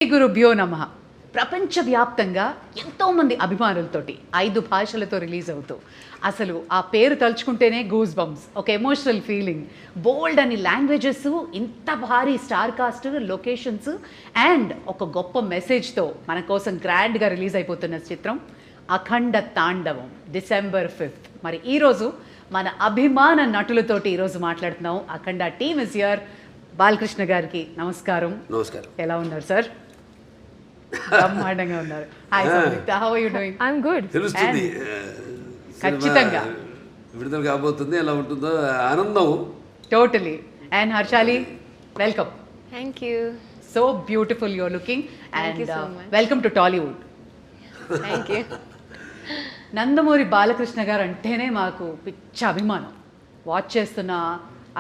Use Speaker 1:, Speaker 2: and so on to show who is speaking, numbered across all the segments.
Speaker 1: శ్రీ గురుభ్యో నమః. ప్రపంచవ్యాప్తంగా ఎంతోమంది అభిమానులతోటి 5 భాషలతో రిలీజ్ అవుతూ అసలు ఆ పేరు తలుచుకుంటేనే గూస్ బంప్స్, ఒక ఎమోషనల్ ఫీలింగ్, బోల్డ్ అని లాంగ్వేజెస్, ఇంత భారీ స్టార్ కాస్ట్, లొకేషన్స్ అండ్ ఒక గొప్ప మెసేజ్తో మన కోసం గ్రాండ్గా రిలీజ్ అయిపోతున్న చిత్రం అఖండ తాండవం డిసెంబర్ 5th. మరి ఈరోజు మన అభిమాన నటులతోటి ఈరోజు మాట్లాడుతున్నాం. Akhanda team is here. Balakrishna గారికి నమస్కారం.
Speaker 2: నమస్కారం.
Speaker 1: ఎలా ఉన్నారు సార్? బ్రహ్మాండంగా ఉన్నారు. Hi Samyuktha, how are you doing?
Speaker 3: I am good.
Speaker 2: తెలుస్తుంది
Speaker 1: ఖచ్చితంగా
Speaker 2: విడుదల కాబోతుంది, ఎలా ఉంటుందో ఆనందం.
Speaker 1: Totally. And Harshali, welcome.
Speaker 3: Thank you.
Speaker 1: So beautiful you are looking
Speaker 3: Thank you
Speaker 1: and
Speaker 3: so much.
Speaker 1: Welcome to Tollywood.
Speaker 3: Thank you.
Speaker 1: Nandamuri Balakrishna garu అంటేనే మాకు పిచ్చ అభిమానం. వాచ్ చేస్తున్న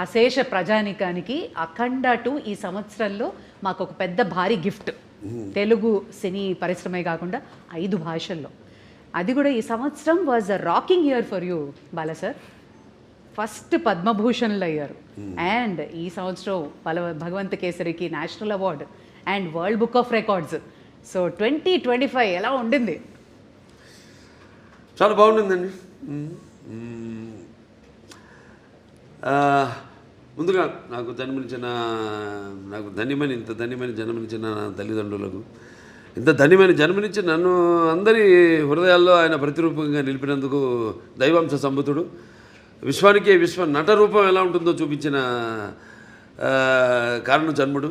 Speaker 1: అశేష ప్రజానికానికి అఖండ 2 ఈ సంవత్సరంలో మాకు ఒక పెద్ద భారీ గిఫ్ట్. తెలుగు సినీ పరిశ్రమే కాకుండా 5 భాషల్లో, అది కూడా ఈ సంవత్సరం was a rocking year for you Bala sir. First పద్మభూషణ్లు అయ్యారు అండ్ ఈ సంవత్సరం భగవంత కేసరికి national award and world book of records. So 2025 ఎలా ఉండింది?
Speaker 2: చాలా బాగుండిందండి. ముందుగా నాకు ఇంత ధన్యమైన జన్మనిచ్చిన నా తల్లిదండ్రులకు, ఇంత ధన్యమైన జన్మనిచ్చి నన్ను అందరి హృదయాల్లో ఆయన ప్రతిరూపంగా నిలిపినందుకు దైవాంశ సంభూతుడు, విశ్వానికే విశ్వ నట రూపం ఎలా ఉంటుందో చూపించిన కారణ జన్ముడు,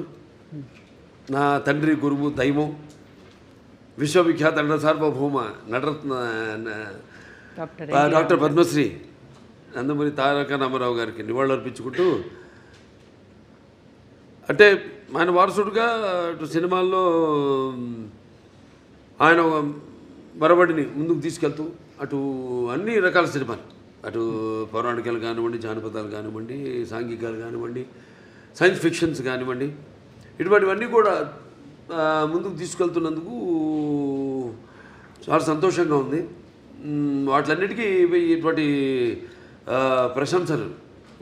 Speaker 2: నా తండ్రి గురువు దైవం, విశ్వవిఖ్యాత నట సార్వభౌమ నటరత్న డాక్టర్ పద్మశ్రీ నందమూరి తారక రామారావు గారికి నివాళులర్పించుకుంటూ, అంటే ఆయన వారసుడుగా అటు సినిమాల్లో ఆయన మరబడిని ముందుకు తీసుకెళ్తూ, అటు అన్ని రకాల సినిమాలు, అటు పౌరాణికాలు కానివ్వండి, జానపదాలు కానివ్వండి, సాంఘికాలు కానివ్వండి, సైన్స్ ఫిక్షన్స్ కానివ్వండి, ఇటువంటివన్నీ కూడా ముందుకు తీసుకెళ్తున్నందుకు చాలా సంతోషంగా ఉంది. వాటిలన్నిటికీ ఇటువంటి ప్రశంసలు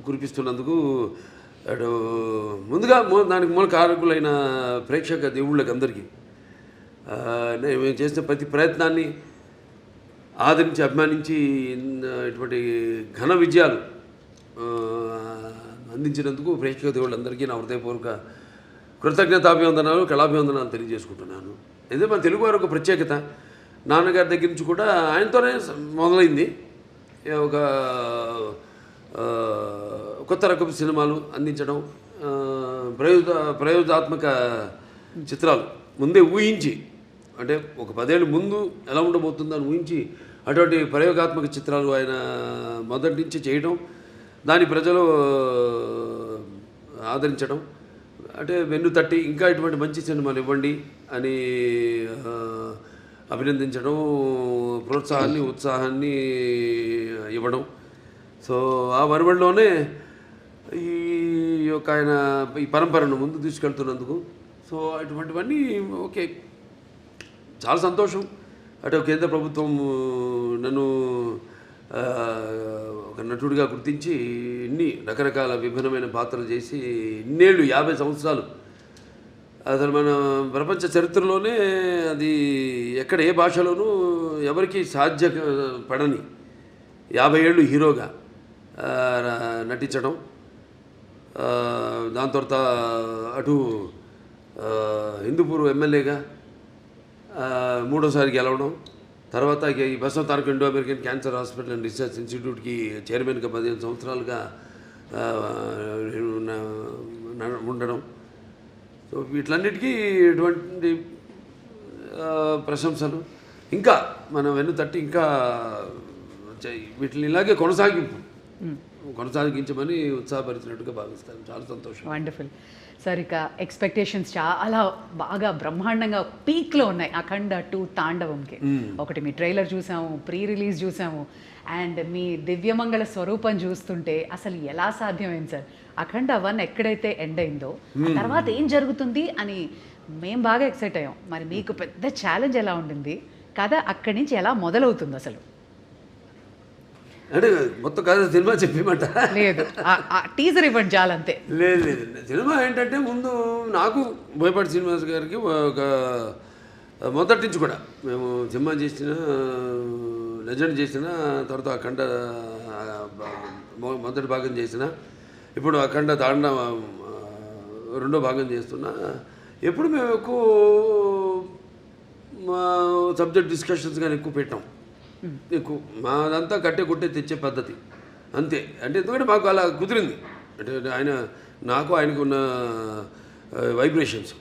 Speaker 2: కురిపిస్తున్నందుకు అటు ముందుగా దానికి మూల కారకులైన ప్రేక్షక దేవుళ్ళకి అందరికీ మేము చేసిన ప్రతి ప్రయత్నాన్ని ఆదరించి అభిమానించి ఇటువంటి ఘన విజయాలు అందించినందుకు ప్రేక్షక దేవుళ్ళందరికీ నా హృదయపూర్వక కృతజ్ఞతాభివందనాలు, కళాభివందనాలు తెలియజేసుకుంటున్నాను. ఎందుకంటే మన తెలుగు వారు ఒక ప్రత్యేకత. నాన్నగారి దగ్గర నుంచి కూడా ఆయనతోనే మొదలైంది. ఒక కొత్త రకపు సినిమాలు అందించడం, ప్రయోగాత్మక చిత్రాలు ముందే ఊహించి, అంటే ఒక 10 ఏళ్ళ ముందు ఎలా ఉండబోతుందని ఊహించి అటువంటి ప్రయోగాత్మక చిత్రాలు ఆయన మొదటి నుంచి చేయడం, దాని ప్రజలు ఆదరించడం, అంటే వెన్ను తట్టి ఇంకా ఇటువంటి మంచి సినిమాలు ఇవ్వండి అని అభినందించడం, ప్రోత్సాహాన్ని ఉత్సాహాన్ని ఇవ్వడం. సో ఆ వరవడిలోనే ఈ యొక్క ఆయన ఈ పరంపరను ముందు తీసుకెళ్తున్నందుకు, సో అటువంటివన్నీ ఓకే, చాలా సంతోషం. అటు కేంద్ర ప్రభుత్వం నన్ను ఒక నటుడిగా గుర్తించి ఇన్ని రకరకాల విభిన్నమైన పాత్రలు చేసి ఇన్నేళ్ళు 50 సంవత్సరాలు, అసలు మన ప్రపంచ చరిత్రలోనే అది ఎక్కడ ఏ భాషలోనూ ఎవరికి సాధ్యపడని 50 ఏళ్ళు హీరోగా నటించడం, దాని తర్వాత అటు హిందూపూర్ ఎమ్మెల్యేగా 3వసారి గెలవడం, తర్వాత ఈ Basavataraka Indo American cancer hospital and research ఇన్స్టిట్యూట్కి చైర్మన్గా 15 సంవత్సరాలుగా ఉండడం. సో వీటిలన్నిటికీ ఎటువంటి ప్రశంసలు, ఇంకా మనం వెన్ను తట్టి ఇంకా వీటిని ఇలాగే కొనసాగించమని ఉత్సాహపరిచినట్టుగా భావిస్తాను. చాలా సంతోషం.
Speaker 1: Wonderful sir. ఇక ఎక్స్పెక్టేషన్స్ చాలా బాగా బ్రహ్మాండంగా పీక్లో ఉన్నాయి అఖండ 2 తాండవంకి. ఒకటి మీ ట్రైలర్ చూసాము, ప్రీ రిలీజ్ చూసాము, అండ్ మీ దివ్యమంగళ స్వరూపం చూస్తుంటే అసలు ఎలా సాధ్యమైంది సార్? అఖండ 1 ఎక్కడైతే ఎండ్ అయిందో తర్వాత ఏం జరుగుతుంది అని మేము బాగా ఎక్సైట్ అయ్యాం. మరి మీకు పెద్ద ఛాలెంజ్ ఎలా ఉండింది? కథ అక్కడి నుంచి ఎలా మొదలవుతుంది అసలు?
Speaker 2: అంటే మొత్తం కథ సినిమా చెప్పేయమంటారా?
Speaker 1: లేదు, టీజర్ ఇవ్వండి చాలంతే.
Speaker 2: లేదు లేదు, సినిమా ఏంటంటే ముందు నాకు బోయపాటి శ్రీనివాస్ గారికి ఒక మొదటి నుంచి కూడా మేము సినిమా చేసిన, లెజెండ్ చేసిన, తర్వాత అఖండ మొదటి భాగం చేసిన, ఇప్పుడు అఖండ తాండ రెండో భాగం చేస్తున్నా. ఎప్పుడు మేము ఎక్కువ మా సబ్జెక్ట్ డిస్కషన్స్ కానీ ఎక్కువ పెట్టాం. ఎక్కువ మాదంతా కట్టే కొట్టే తెచ్చే పద్ధతి అంతే. అంటే ఎందుకంటే మాకు అలా కుదిరింది, అంటే ఆయన నాకు ఆయనకు ఉన్న వైబ్రేషన్స్.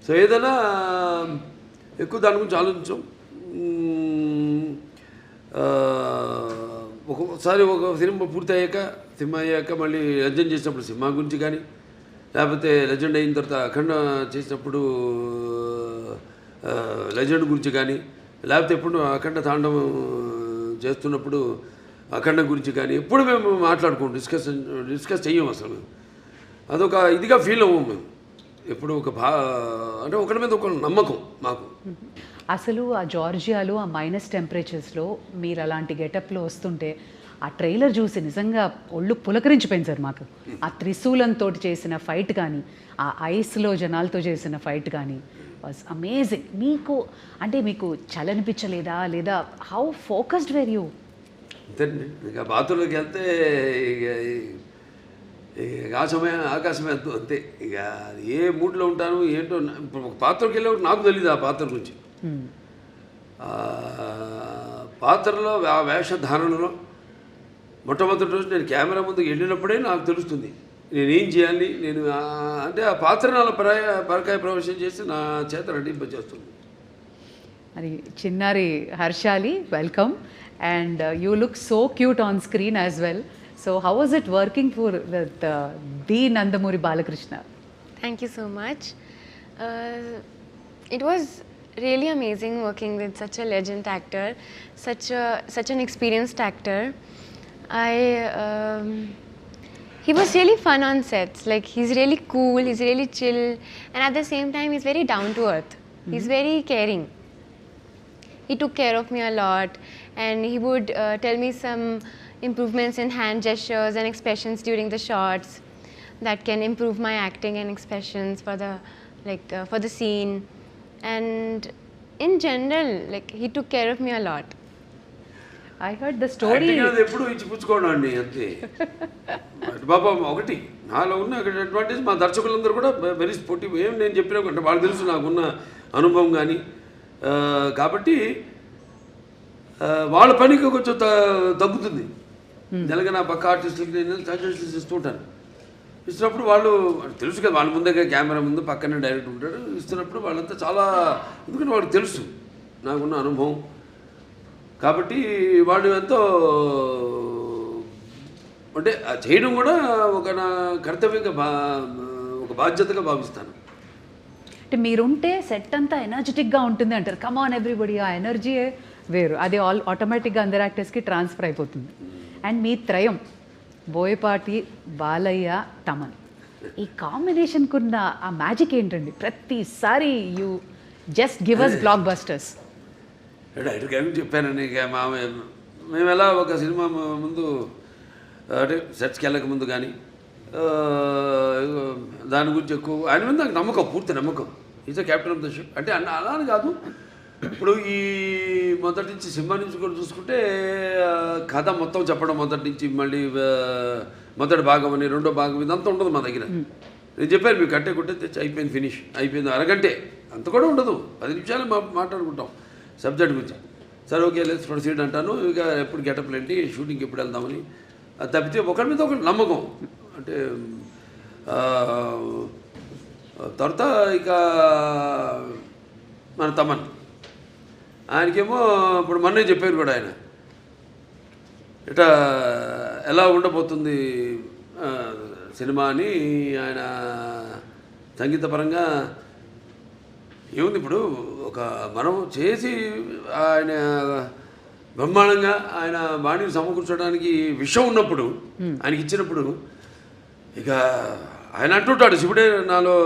Speaker 2: సో ఏదైనా ఎక్కువ దాని గురించి ఆలోచించాం. ఒక్కొక్కసారి ఒక సినిమా పూర్తి అయ్యాక మళ్ళీ లెజెండ్ చేసినప్పుడు సినిమా గురించి కానీ, లేకపోతే లెజెండ్ అయిన తర్వాత అఖండ చేసినప్పుడు లెజెండ్ గురించి కానీ, లేకపోతే ఎప్పుడు అఖండ తాండవం చేస్తున్నప్పుడు అఖండ గురించి కానీ ఎప్పుడు మేము మాట్లాడుకోం, డిస్కస్ చెయ్యం అసలు. అదొక ఇదిగా ఫీల్ అవ్వం మేము ఎప్పుడు. అంటే ఒకరి మీద ఒక నమ్మకం మాకు.
Speaker 1: అసలు ఆ జార్జియాలో ఆ మైనస్ టెంపరేచర్స్లో మీరు అలాంటి గెటప్లో వస్తుంటే ఆ ట్రైలర్ చూసి నిజంగా ఒళ్ళు పులకరించిపోయింది సార్ మాకు. ఆ త్రిశూలంతో చేసిన ఫైట్ కానీ, ఆ ఐస్లో జనాలతో చేసిన ఫైట్ కానీ వాజ్ అమేజింగ్. మీకు చలనిపించలేదా, లేదా హౌ ఫోకస్డ్ వేర్ యూ?
Speaker 2: అంతేనండి, ఇక బాత్రూంలోకి వెళ్తే ఇక ఆకాశమే అంతే. ఇక ఏ మూడ్లో ఉంటాను ఏంటో. ఇప్పుడు ఒక పాత్రకి వెళ్ళేవాడు నాకు తెలియదు ఆ పాత్ర గురించి. పాత్రలో ఆ వేషధారణలో మొట్టమొదటి రోజు నేను కెమెరా ముందుకు వెళ్ళినప్పుడే నాకు తెలుస్తుంది నేనేం చేయాలి. నేను అంటే ఆ పాత్రను అలా పరకాయ ప్రవేశం చేసి నా చేత నటింపజేస్తుంది.
Speaker 1: మరి చిన్నారి Harshali, welcome. And you look so cute on screen as well. So how was it working for the Nandamuri Balakrishna?
Speaker 3: Thank you so much. It was really amazing working with such a legend actor, such an experienced actor. He was really fun on sets. Like, he's really cool, he's really chill, and at the same time he's very down to earth. He's very caring. He took care of me a lot, and he would tell me some improvements in hand gestures and expressions during the shots that can improve my acting and expressions for the scene. And in general, like, he took care of me a lot.
Speaker 1: I heard the story.
Speaker 2: ఎప్పుడు ఇచ్చి పుచ్చుకోవడం అండి అంతే. బాబా ఒకటి నాలో ఉన్న advantage, మా దర్శకులందరూ కూడా very sportive. ఏం నేను చెప్పినా అంటే వాళ్ళు తెలుసు నాకున్న అనుభవం కానీ, కాబట్టి వాళ్ళ పనికి కొంచెం తగ్గుతుంది. జనగా నా పక్క ఆర్టిస్టులకి నేను సజెషన్స్ ఇస్తూ ఉంటాను. ఇస్తున్నప్పుడు వాళ్ళు తెలుసు కదా, వాళ్ళ ముందే కెమెరా ముందు పక్కనే డైరెక్ట్ ఉంటాడు. ఇస్తున్నప్పుడు వాళ్ళంతా చాలా, ఎందుకంటే వాళ్ళకి తెలుసు నాకున్న అనుభవం, కాబట్టి వాళ్ళు ఎంతో అంటే చేయడం కూడా ఒక నా కర్తవ్యంగా ఒక బాధ్యతగా భావిస్తాను.
Speaker 1: అంటే మీరుంటే సెట్ అంతా ఎనర్జెటిక్గా ఉంటుంది అంటారు. కమాన్ ఎవ్రీబడి, ఆ ఎనర్జీయే వేరు. అది ఆటోమేటిక్గా అందరు యాక్టర్స్కి ట్రాన్స్ఫర్ అయిపోతుంది. అండ్ మీ త్రయం బోయపాటి, బాలయ్య, తమన్, ఈ కాంబినేషన్కున్న ఆ మ్యాజిక్ ఏంటండి? ప్రతిసారి you just give us blockbusters.
Speaker 2: డైరెక్ట్గా చెప్పానండి. ఇక మేము ఎలా ఒక సినిమా ముందు అంటే సెట్స్కి వెళ్ళక ముందు కానీ దాని గురించి ఎక్కువ ఆయన మీద నాకు నమ్మకం, పూర్తి నమ్మకం. Is a captain of the ship. అంటే అలా అని కాదు, ఇప్పుడు ఈ మొదటి నుంచి సినిమా నుంచి కూడా చూసుకుంటే కథ మొత్తం చెప్పడం మొదటి నుంచి, మళ్ళీ మొదటి భాగం అని రెండో భాగం ఇదంతా ఉండదు మా దగ్గర. నేను చెప్పాను మీకు కట్టే కొట్టే తెచ్చి అయిపోయింది, ఫినిష్ అయిపోయింది, అరగంటే అంత కూడా ఉండదు, 10 నిమిషాలు మాట్లాడుకుంటాం సబ్జెక్ట్ గురించి. సరే ఓకే లెట్స్ ప్రొసీడ్ అంటాను. ఇక ఎప్పుడు గెటప్లు ఏంటి, షూటింగ్కి ఎప్పుడు వెళ్దామని. అది తప్పితే ఒకరి మీద ఒకటి నమ్మకం. అంటే తర్వాత ఇక మన తమన్, ఆయనకేమో ఇప్పుడు మొన్నే చెప్పారు కూడా, ఆయన ఇట్లా ఎలా ఉండబోతుంది సినిమా అని. ఆయన సంగీతపరంగా ఏముంది, ఇప్పుడు ఒక మనం చేసి ఆయన బ్రహ్మాండంగా ఆయన బాణీని సమకూర్చడానికి విషయం ఉన్నప్పుడు, ఆయనకి ఇచ్చినప్పుడు, ఇక ఆయన అంటుంటాడు శివుడే నాలో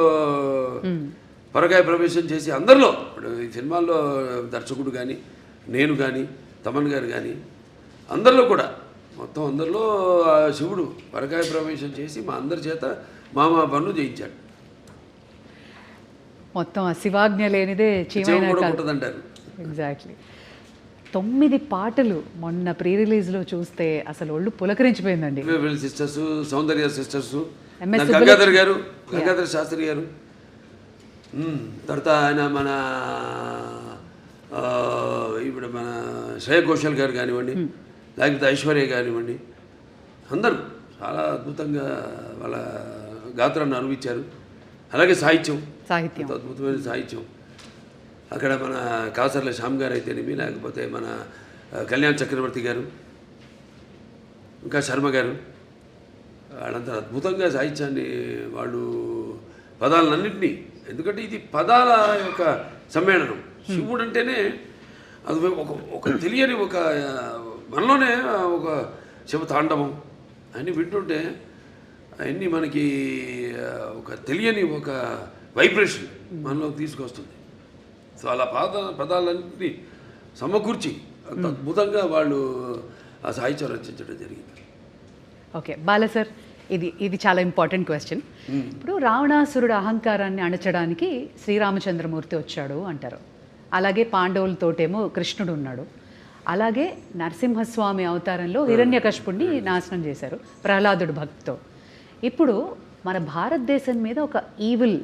Speaker 2: పరకాయ ప్రవేశం చేసి అందరిలో. ఇప్పుడు ఈ సినిమాల్లో దర్శకుడు కానీ, నేను కానీ, తమన్ గారు కానీ, అందరిలో కూడా మొత్తం అందరిలో ఆ శివుడు పరకాయ ప్రవేశం చేసి మా అందరి చేత మామా పనులు చేయించాడు.
Speaker 1: మొత్తం ఆ శివాజ్ఞ లేనిదే చీమైనా
Speaker 2: కూడా
Speaker 1: కాదు.
Speaker 2: ఉంటుందంటారు.
Speaker 1: ఎగ్జాక్ట్లీ. 9 పాటలు మొన్న ప్రీ రిలీజ్లో చూస్తే అసలు ఒళ్ళు పులకరించిపోయిందండి.
Speaker 2: వీళ్ళ సిస్టర్స్, సౌందర్య సిస్టర్స్,
Speaker 1: MS
Speaker 2: గంగాధర్ గారు, గంగాధర్ శాస్త్రి గారు, తర్వాత ఆయన మన ఇప్పుడు మన శ్రేయ ఘోషల్ గారు కానివ్వండి, లేకపోతే ఐశ్వర్య కానివ్వండి, అందరూ చాలా అద్భుతంగా వాళ్ళ గాత్రాన్ని అనుభవించారు. అలాగే సాహిత్యం
Speaker 1: సాహిత్యం
Speaker 2: అద్భుతమైన సాహిత్యం. అక్కడ మన కాసర్ల శ్యామ్ గారు అయితేనేమి, లేకపోతే మన కళ్యాణ్ చక్రవర్తి గారు, ఇంకా శర్మ గారు, వాళ్ళంతా అద్భుతంగా సాహిత్యాన్ని వాళ్ళు పదాలన్నింటినీ, ఎందుకంటే ఇది పదాల యొక్క సమ్మేళనం. శివుడు అంటేనే అది ఒక తెలియని ఒక మనలోనే ఒక శివతాండవం అన్నీ వింటుంటే అవన్నీ మనకి ఒక తెలియని ఒక వైబ్రేషన్ మనలోకి తీసుకొస్తుంది. సో అలా పదాలన్నింటినీ సమకూర్చి అంత అద్భుతంగా వాళ్ళు ఆ సాహిత్యం రచించడం జరిగింది.
Speaker 1: ఓకే బాల సార్, ఇది చాలా ఇంపార్టెంట్ క్వశ్చన్. ఇప్పుడు రావణాసురుడు అహంకారాన్ని అణచడానికి శ్రీరామచంద్రమూర్తి వచ్చాడు అంటారు. అలాగే పాండవులతోటేమో కృష్ణుడు ఉన్నాడు. అలాగే నరసింహస్వామి అవతారంలో హిరణ్యకశిపుణ్ణి నాశనం చేశారు ప్రహ్లాదుడు భక్తితో. ఇప్పుడు మన భారతదేశం మీద ఒక ఈవిల్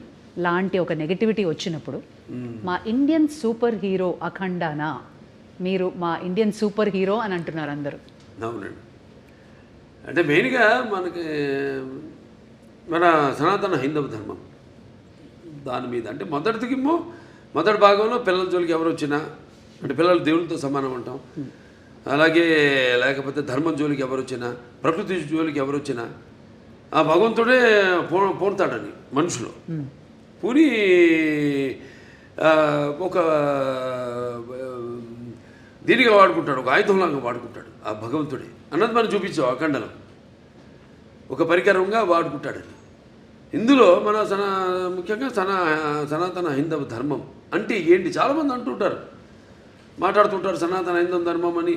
Speaker 1: లాంటి ఒక నెగటివిటీ వచ్చినప్పుడు మా ఇండియన్ సూపర్ హీరో అఖండానా, మీరు మా ఇండియన్ సూపర్ హీరో అని అంటున్నారు అందరూ.
Speaker 2: అవునండి. అంటే మెయిన్గా మనకి మన సనాతన హైందవ ధర్మం దాని మీద, అంటే మొదటి భాగంలో పిల్లల జోలికి ఎవరు వచ్చినా, అంటే పిల్లలు దేవునితో సమానం అంటాం. అలాగే లేకపోతే ధర్మం జోలికి ఎవరు వచ్చినా, ప్రకృతి జోలికి ఎవరు వచ్చినా ఆ భగవంతుడే పూనుతాడని మనుషులు పూని ఒక దీనిగా వాడుకుంటాడు, ఒక ఆయుధంలాగా వాడుకుంటాడు ఆ భగవంతుడే అన్నది మనం చూపించాం. అఖండలో ఒక పరికరంగా వాడుకుంటాడని. ఇందులో మన ముఖ్యంగా సనాతన హైందవ ధర్మం అంటే ఏంటి చాలామంది అంటుంటారు, మాట్లాడుతుంటారు సనాతన హైందవ ధర్మం అని.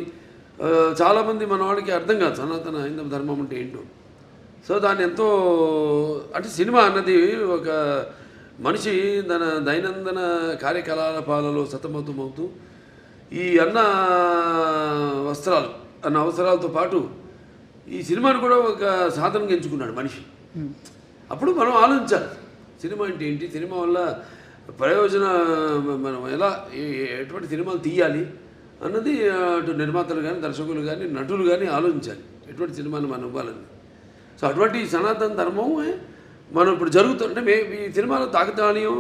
Speaker 2: చాలామంది మన వాళ్ళకి అర్థం కాదు సనాతన హైందవ ధర్మం అంటే ఏంటో. సో దాన్ని ఎంతో, అంటే సినిమా అన్నది ఒక మనిషి తన దైనందిన కార్యకలాపాలలో సతమతమవుతూ ఈ అన్న అవసరాలతో పాటు ఈ సినిమాని కూడా ఒక సాధనంగా ఎంచుకున్నాడు మనిషి. అప్పుడు మనం ఆలోచించాలి సినిమా అంటే ఏంటి, సినిమా వల్ల మనం ఎలా ఎటువంటి సినిమాలు తీయాలి అన్నది అటు నిర్మాతలు కానీ, దర్శకులు కానీ, నటులు కానీ ఆలోచించాలి ఎటువంటి సినిమాను మనం ఇవ్వాలని. సో అటువంటి సనాతన ధర్మం మనం ఇప్పుడు జరుగుతుంటే ఈ సినిమాలో తాకతాళీయం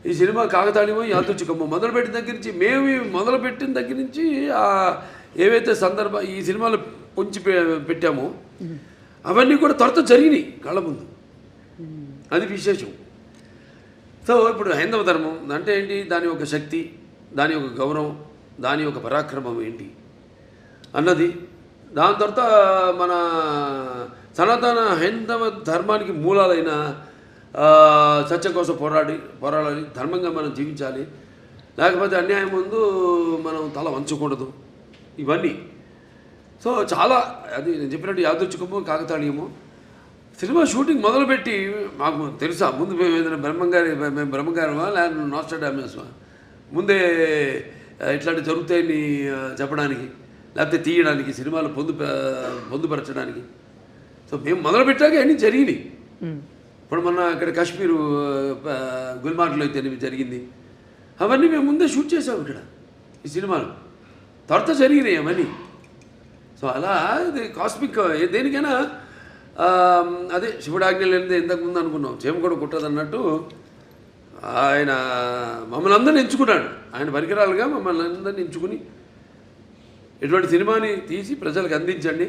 Speaker 2: ఈ సినిమా కాకతాళీయమో యాదృచ్ఛికమో మొదలుపెట్టిన దగ్గర నుంచి, మొదలుపెట్టిన దగ్గర నుంచి ఏవైతే ఈ సినిమాలు పొంచి పెట్టామో అవన్నీ కూడా త్వరతో జరిగినాయి కళ్ళ ముందు. అది విశేషం. సో ఇప్పుడు హైందవ ధర్మం అంటే ఏంటి, దాని యొక్క శక్తి, దాని యొక్క గౌరవం, దాని యొక్క పరాక్రమం ఏంటి అన్నది. దాని తర్వాత మన సనాతన హైందవ ధర్మానికి మూలాలైన సత్యం కోసం పోరాడాలి, ధర్మంగా మనం జీవించాలి, లేకపోతే అన్యాయం ముందు మనం తల వంచకూడదు, ఇవన్నీ. సో చాలా అది నేను చెప్పినట్టు యాదృచ్ఛికమో కాకతాళీయమో. సినిమా షూటింగ్ మొదలుపెట్టి మాకు తెలుసా ముందు మేము ఏదైనా బ్రహ్మంగారమా లేకపోతే నాస్ట్రాడామస్మా ముందే ఇట్లాంటి జరుగుతాయని చెప్పడానికి, లేకపోతే తీయడానికి, సినిమాలు పొందుపరచడానికి. సో మేము మొదలుపెట్టాక అన్నీ జరిగినాయి. ఇప్పుడు మొన్న ఇక్కడ కాశ్మీరు గుల్మార్గ్లో అయితే జరిగింది, అవన్నీ మేము ముందే షూట్ చేసాము ఇక్కడ ఈ సినిమాలు, త్వరత జరిగినాయి అవన్నీ. సో అలా ఇది కాస్మిక్ దేనికైనా అదే శివుడాజ్ఞ లేనిదే ఇంతకుముందు అనుకున్నాం చేమ కూడా కుట్టదు అన్నట్టు ఆయన మమ్మల్ని అందరిని ఎంచుకున్నాడు. ఆయన పరికరాలుగా మమ్మల్ని అందరిని ఎంచుకుని ఇటువంటి సినిమాని తీసి ప్రజలకు అందించండి,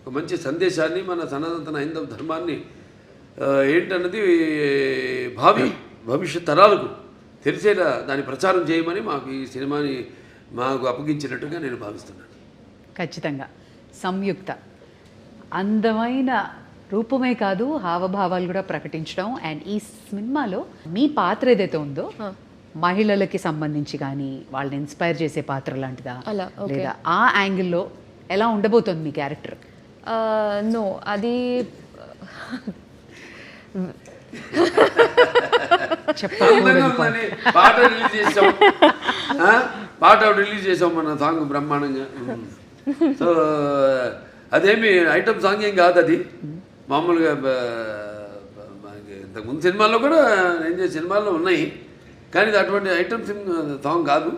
Speaker 2: ఒక మంచి సందేశాన్ని, మన సనాతన హైందవ ధర్మాన్ని ఏంటన్నది భవిష్యత్ తరాలకు తెలిసేలా దాన్ని ప్రచారం చేయమని మాకు ఈ సినిమాని మాకు అప్పగించినట్టుగా నేను భావిస్తున్నాను.
Speaker 1: ఖచ్చితంగా సంయుక్త అందమైన రూపమే కాదు హావభావాలు కూడా ప్రకటించడం. అండ్ ఈ సినిమాలో మీ పాత్ర ఏదైతే ఉందో మహిళలకి సంబంధించి కానీ వాళ్ళని ఇన్స్పైర్ చేసే పాత్ర లాంటిదా, లేదా ఆ యాంగిల్లో ఎలా ఉండబోతుంది మీ క్యారెక్టర్?
Speaker 4: నో అది
Speaker 2: అందంగా ఉందని పాట రిలీజ్ చేసాం, పాట రిలీజ్ చేసాం మన సాంగ్ బ్రహ్మాండంగా. సో అదేమి ఐటమ్ సాంగ్ ఏం కాదు, అది మామూలుగా ఇంతకుముందు సినిమాల్లో కూడా నేను చేసిన సినిమాల్లో ఉన్నాయి, కానీ ఇది అటువంటి ఐటమ్ సాంగ్ కాదు.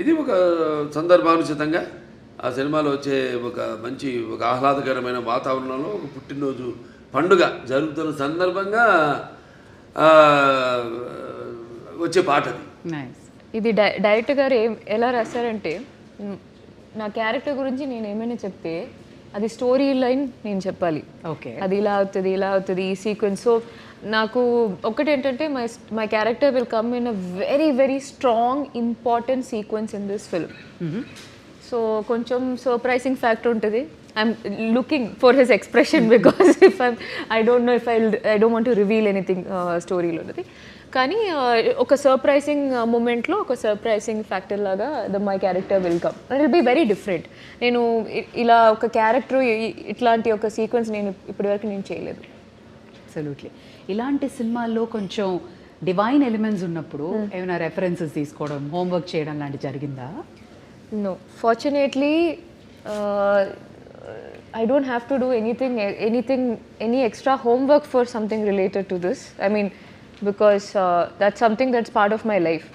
Speaker 2: ఇది ఒక సందర్భానుచితంగా ఆ సినిమాలో వచ్చే ఒక ఆహ్లాదకరమైన వాతావరణంలో ఒక పుట్టినరోజు పండుగ జరుగుతున్న సందర్భంగా వచ్చే పాట అది.
Speaker 1: నైస్.
Speaker 4: ఇది డైరెక్టర్ గారు ఎలా రాశారంటే, నా క్యారెక్టర్ గురించి నేను ఏమైనా చెప్తే అది స్టోరీ లైన్ నేను చెప్పాలి.
Speaker 1: ఓకే.
Speaker 4: అది ఇలా అవుతుంది ఈ సీక్వెన్స్. సో నాకు ఒకటి ఏంటంటే my character will come in a very very strong important sequence in this film. So కొంచెం సర్ప్రైజింగ్ ఫ్యాక్టర్ ఉంటుంది. I'm looking for his expression because if I don't know if I don't want to reveal anything స్టోరీలో ఉన్నది. కానీ ఒక surprising మూమెంట్లో ఒక surprising factor లాగా my character will come and will be very different. నేను ఇలా ఒక క్యారెక్టర్ ఇట్లాంటి ఒక సీక్వెన్స్ నేను ఇప్పటివరకు నేను చేయలేదు.
Speaker 1: అబ్సల్యూట్లీ. ఇలాంటి సినిమాల్లో కొంచెం డివైన్ ఎలిమెంట్స్ ఉన్నప్పుడు ఏమైనా రెఫరెన్సెస్ తీసుకోవడం, హోంవర్క్ చేయడం లాంటి జరిగిందా?
Speaker 4: No, fortunately, I don't have to do any extra homework for something related to this. I mean, because that's something that's part of my life.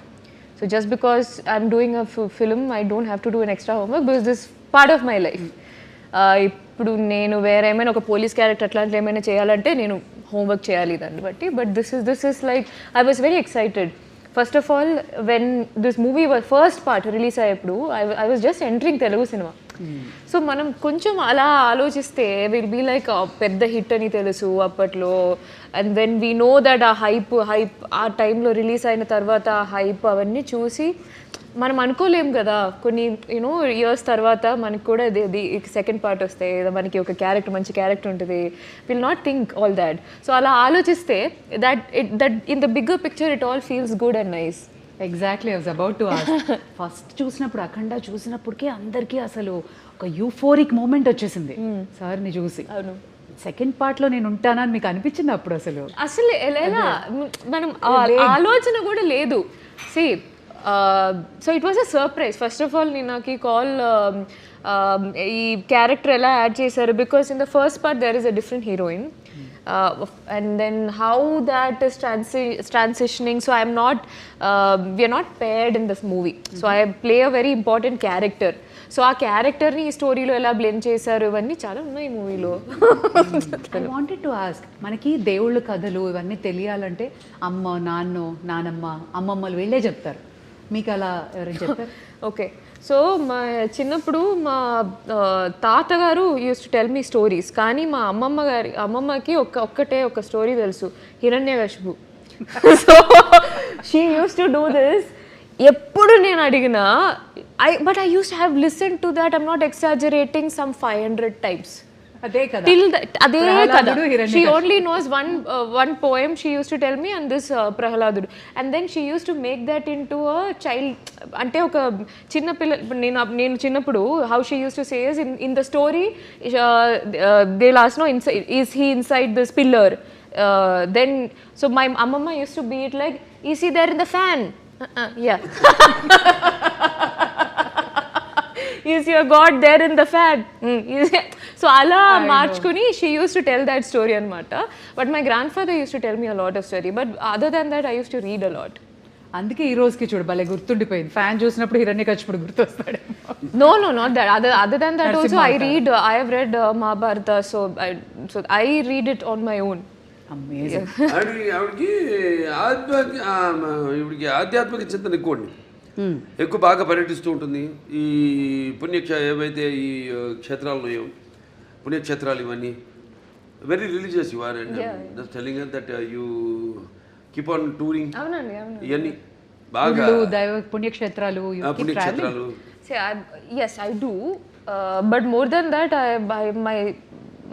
Speaker 4: So just because I'm doing a film, I don't have to do an extra homework because this is part of my life. ఇప్పుడు నేను వేరే ఏమైనా ఒక police character అట్లాంటి ఏమైనా చేయాలంటే నేను homework చేయాలి దాన్ని బట్టి. But this is like I was very excited. First of all when this movie first part release అయ్యేప్పుడు I was just entering Telugu cinema. So మనం కొంచెం అలా ఆలోచిస్తే విల్ బీ లైక్ పెద్ద హిట్ అని తెలుసు అప్పట్లో. And when we know that ఆ హైప్ ఆ టైంలో రిలీజ్ అయిన తర్వాత ఆ హైప్ అవన్నీ చూసి మనం అనుకోలేం కదా, కొన్ని యూనో ఇయర్స్ తర్వాత మనకి కూడా సెకండ్ పార్ట్ వస్తే మనకి ఒక క్యారెక్టర్ మంచి క్యారెక్టర్ ఉంటుంది. Will not think all that. So అలా ఆలోచిస్తే that in the bigger picture it all feels good and nice.
Speaker 1: Exactly. I was about to ask. First చూసినప్పుడు అఖండ చూసినప్పటికీ అందరికీ అసలు ఒక యూఫోరిక్ మూమెంట్ వచ్చేసింది సార్ని చూసి.
Speaker 4: అవును.
Speaker 1: సెకండ్ పార్ట్లో నేను ఉంటానని మీకు అనిపించింది అప్పుడు?
Speaker 4: అసలు ఎలా మనం ఆలోచన కూడా లేదు. See so it was a surprise. First of all నేను నాకు ఈ కాల్ ఈ క్యారెక్టర్ ఎలా యాడ్ చేశారు, because in the first part there is a different heroine and then how that is transitioning. So I'm not we are not paired in this movie. So I play a very important character. So ఆ క్యారెక్టర్ని ఈ స్టోరీలో ఎలా blend చేశారు ఇవన్నీ చాలా ఉన్నాయి ఈ మూవీలో.
Speaker 1: ఐ వాంటెడ్ టు ఆస్క్, మనకి దేవుళ్ళ కథలు ఇవన్నీ తెలియాలంటే అమ్మ, నానమ్మ, అమ్మమ్మలు వీళ్ళే చెప్తారు. మీకు అలా ఎవరైనా చెప్తారు?
Speaker 4: ఓకే. సో మా చిన్నప్పుడు మా తాతగారు use to tell me stories. కానీ మా అమ్మమ్మకి ఒక్కటే ఒక స్టోరీ తెలుసు, Hiranyakashipu. So she use to do this. ఎప్పుడు నేను అడిగినా but I use to have listen to that, I'm not exaggerating, some 500 times.
Speaker 1: అదే కదా.
Speaker 4: అదే కదా. She only knows one poem she used to tell me, and this ప్రహ్లాదుడు. And then she used to make that into a child, అంటే ఒక చిన్న పిల్ల. నేను చిన్నప్పుడు how she used to say is in the story they'll ask, no, is he inside this pillar? Then so my amma used to be it like, is he there in the fan? Yeah. Is your God there in the fan? So అలా మార్చుకుని she used to tell that story అనమాట. But my grandfather used to tell me a lot of story. But other than that I used to read a lot.
Speaker 1: అందుకే ఈ రోజుకి చూడు భలే గుర్తుండిపోయింది. Fan చూసినప్పుడు హిరణ్యకశిపుడు గుర్తొస్తాడు.
Speaker 4: No, not that. Other than that also I have read Mahabharata. So I read it on my own.
Speaker 1: Amazing.
Speaker 2: ఆవిడకి ఆధ్యాత్మిక చింతన ఎక్కువ బాగా పర్యటిస్తూ ఉంటుంది. ఈ ఏవైతే ఈ క్షేత్రాలు ఉన్నాయో, పుణ్యక్షేత్రాలు ఇవన్నీ very religious you are. And just telling that you keep on touring.
Speaker 4: అవునండి.
Speaker 2: ఇవన్నీ బాగా
Speaker 1: పుణ్యక్షేత్రాలు.
Speaker 4: Yes, I do. But more than that,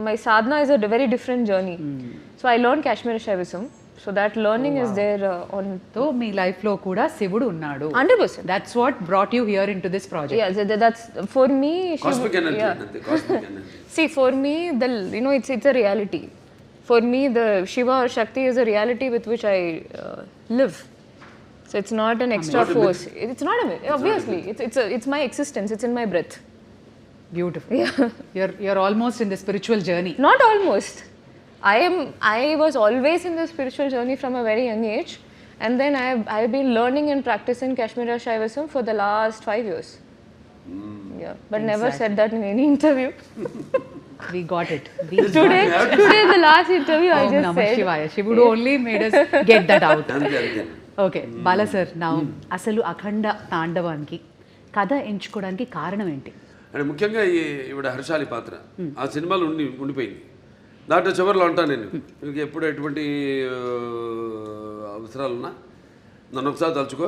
Speaker 4: my sadhana is a very different journey. So I learned Kashmiri Shaivism. So that learning is there on
Speaker 1: so మీ లైఫ్లో కూడా శివుడు ఉన్నాడు.
Speaker 4: 100%.
Speaker 1: That's what brought you here into this project.
Speaker 4: Yeah, that's for me.
Speaker 2: Cosmic energy అంతే, cosmic energy.
Speaker 4: See, for me, it's a reality. For me, the Shiva or Shakti is a reality with which I live. So it's not an extra
Speaker 2: Not a
Speaker 4: force. It's not a myth. Obviously, it's my existence. It's in my breath.
Speaker 1: Beautiful. You're almost in the spiritual journey.
Speaker 4: Not almost. I was always in the spiritual journey from a very young age, and then I've been learning and practicing Kashmiri Shaivism for the last 5 years. Yeah, but never said that in any interview.
Speaker 1: We got it.
Speaker 4: Today, the last interview, I
Speaker 1: Om
Speaker 4: just
Speaker 1: Namah
Speaker 4: said.
Speaker 1: Shivaya. Shivudu only made us get that out.
Speaker 2: అంతే అంతే.
Speaker 1: Okay Bala sir, నా అసలు అఖండ తాండవానికి కథ ఎంచుకోవడానికి కారణం ఏంటి?
Speaker 2: అంటే ముఖ్యంగా ఈవిడ హర్షాలి పాత్ర ఆ సినిమాలో ఉండిపోయింది. దాంట్లో చివరిలో అంటాను నేను, మీకు ఎప్పుడు ఎటువంటి అవసరాలున్నా నన్ను ఒకసారి తలుచుకో,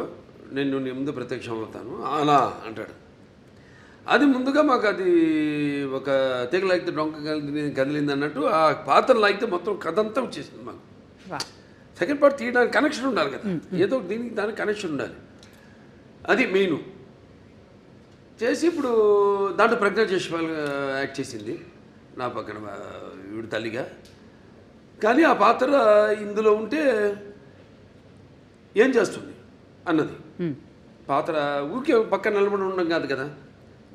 Speaker 2: నేను నీ ముందు ప్రత్యక్షం అవుతాను అలా అంటాడు. అది ముందుగా మాకు అది ఒక తీగ లాగితే డొంక కదిలింది అన్నట్టు ఆ పాత్ర లాగితే మొత్తం కథ అంతా వచ్చేసింది మాకు. సెకండ్ పార్ట్ తీయడానికి కనెక్షన్ ఉండాలి కదా, ఏదో దీనికి దానికి కనెక్షన్ ఉండాలి, అది మెయిన్ చేసి ఇప్పుడు దాంట్లో ప్రజ్ఞా జైస్వాల్ యాక్ట్ చేసింది నా పక్కన వీడి తల్లిగా. కానీ ఆ పాత్ర ఇందులో ఉంటే ఏం చేస్తుంది అన్నది పాత్ర ఊరికే పక్కన నిలబడి ఉండడం కాదు కదా,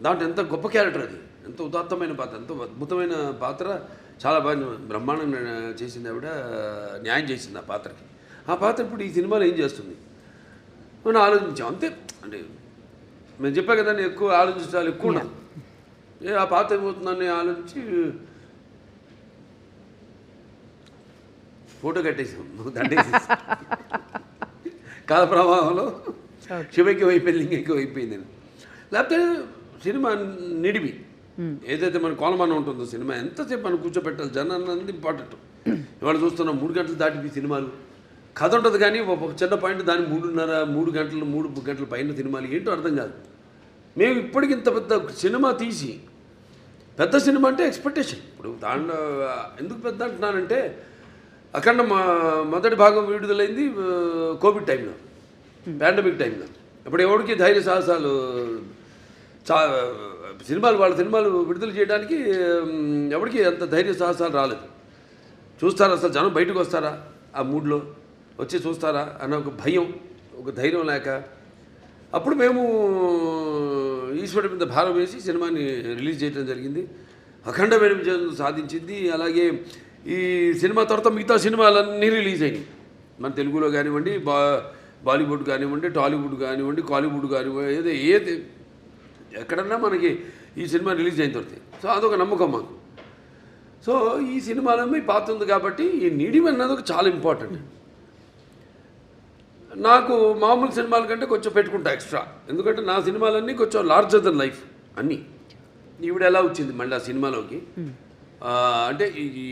Speaker 2: దాంట్లో ఎంత గొప్ప క్యారెక్టర్ అది, ఎంత ఉదాత్తమైన పాత్ర, ఎంతో అద్భుతమైన పాత్ర, చాలా బాగా బ్రహ్మాండంగా చేసింది ఆవిడ, న్యాయం చేసింది ఆ పాత్రకి. ఆ పాత్ర ఇప్పుడు ఈ సినిమాలో ఏం చేస్తుంది మనం ఆలోచించాం అంతే. అంటే మేము చెప్పా కదా, నేను ఎక్కువ ఆలోచించాలి, ఎక్కువ ఉన్నాను, ఆ పాత్ర ఏమవుతుందని ఆలోచించి ఫోటో కట్టేసాం, దండేసేసి కాల ప్రవాహంలో శివకి అయిపోయింది, లింగకి అయిపోయింది. లేకపోతే సినిమా నిడివి ఏదైతే మన కోలమానం ఉంటుందో సినిమా ఎంతసేపు మనం కూర్చోబెట్టాలి, జనాన్ని అన్నది ఇంపార్టెంట్. ఇవాళ చూస్తున్నాం 3 గంటలు దాటిపోయి సినిమాలు, కథ ఉంటుంది కానీ ఒక చిన్న పాయింట్ దాన్ని 3 గంటల పైన సినిమాలు ఏంటో అర్థం కాదు. మేము ఇప్పటికి ఇంత పెద్ద సినిమా తీసి, పెద్ద సినిమా అంటే ఎక్స్పెక్టేషన్. ఇప్పుడు దాంట్లో ఎందుకు పెద్ద అంటున్నానంటే, అఖండ మొదటి భాగం విడుదలైంది కోవిడ్ టైంలో, పాండమిక్ టైంలో. ఇప్పుడు ఎవరికి ధైర్య సాహసాలు వాళ్ళ సినిమాలు విడుదల చేయడానికి ఎవరికి అంత ధైర్య సాహసాలు రాలేదు. చూస్తారా అసలు జనం బయటకు వస్తారా, ఆ మూడ్లో వచ్చి చూస్తారా అన్న ఒక భయం, ఒక ధైర్యం లేక, అప్పుడు మేము ఈశ్వరుడి మీద భారం వేసి సినిమాని రిలీజ్ చేయడం జరిగింది. అఖండమైన విజయం సాధించింది. అలాగే ఈ సినిమా తర్వాత మిగతా సినిమాలన్నీ రిలీజ్ అయినాయి, మన తెలుగులో కానివ్వండి, బాలీవుడ్ కానివ్వండి, టాలీవుడ్ కానివ్వండి, కాలీవుడ్ కానివ్వండి, ఏది ఎక్కడన్నా మనకి ఈ సినిమా రిలీజ్ అయిన తర్వాత. సో అదొక నమ్మకం మాకు. సో ఈ సినిమాలో మీ పాత్ర ఉంది కాబట్టి ఈ నీడిమ్ అన్నది ఒక చాలా ఇంపార్టెంట్. నాకు మామూలు సినిమాల కంటే కొంచెం పెట్టుకుంటా ఎక్స్ట్రా, ఎందుకంటే నా సినిమాలన్నీ కొంచెం లార్జర్ దెన్ లైఫ్ అన్నీ. ఈవిడ ఎలా వచ్చింది మళ్ళీ ఆ సినిమాలోకి అంటే ఈ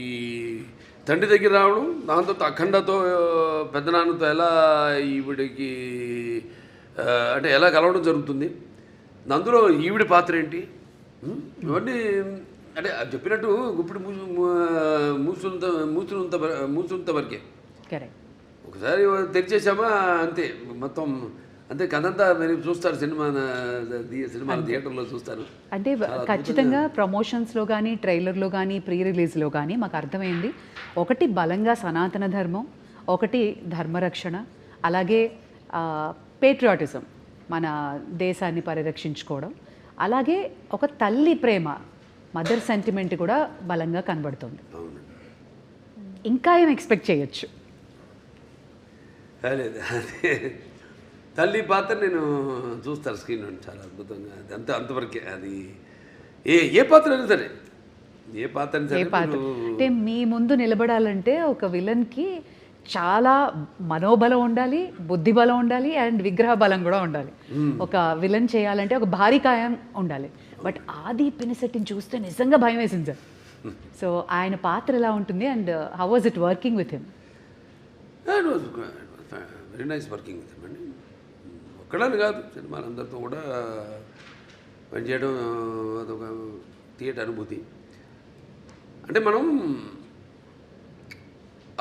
Speaker 2: తండ్రి దగ్గర రావడం, దాంతో అఖండతో పెద్దనాన్నతో ఎలా ఈవిడికి అంటే ఎలా కలవడం జరుగుతుంది, అందులో ఈవిడ పాత్ర ఏంటి, ఇవన్నీ అంటే చెప్పినట్టు ఇప్పుడు మూసునంత వరకే. ఒకసారి తెరిచేసామా అంతే, మొత్తం అంతే, కథంతా మీరు చూస్తారు సినిమా థియేటర్లో చూస్తారు.
Speaker 1: అంటే ఖచ్చితంగా ప్రమోషన్స్లో కానీ, ట్రైలర్లో కానీ, ప్రీ రిలీజ్లో కానీ మాకు అర్థమైంది, ఒకటి బలంగా సనాతన ధర్మం, ఒకటి ధర్మరక్షణ, అలాగే పేట్రియాటిజం, మన దేశాన్ని పరిరక్షించుకోవడం, అలాగే ఒక తల్లి ప్రేమ, మదర్ సెంటిమెంట్ కూడా బలంగా కనబడుతుంది. ఇంకా ఏం ఎక్స్పెక్ట్ చేయొచ్చు?
Speaker 2: లేదు, అదే తల్లి పాత్ర నేను చూస్తాను స్క్రీన్ నుండి, చాలా అద్భుతంగా, అది అంతవరకే. అది ఏ పాత్ర అయినా సరే, ఏ పాత్ర అయినా సరే,
Speaker 1: అంటే మీ ముందు నిలబడాలంటే ఒక విలన్కి చాలా మనోబలం ఉండాలి, బుద్ధిబలం ఉండాలి, అండ్ విగ్రహ బలం కూడా ఉండాలి. ఒక విలన్ చేయాలంటే ఒక భారీ కాయం ఉండాలి. బట్ ఆది పినిశెట్టిని చూస్తే నిజంగా భయం వేసింది సార్. సో ఆయన పాత్ర ఎలా ఉంటుంది, and how was it working with him?
Speaker 2: Very nice working with him అండి. ఒక్కడని కాదు, సినిమాలందరితో కూడా పనిచేయడం అదొక థియేటర్ అనుభూతి. అంటే మనం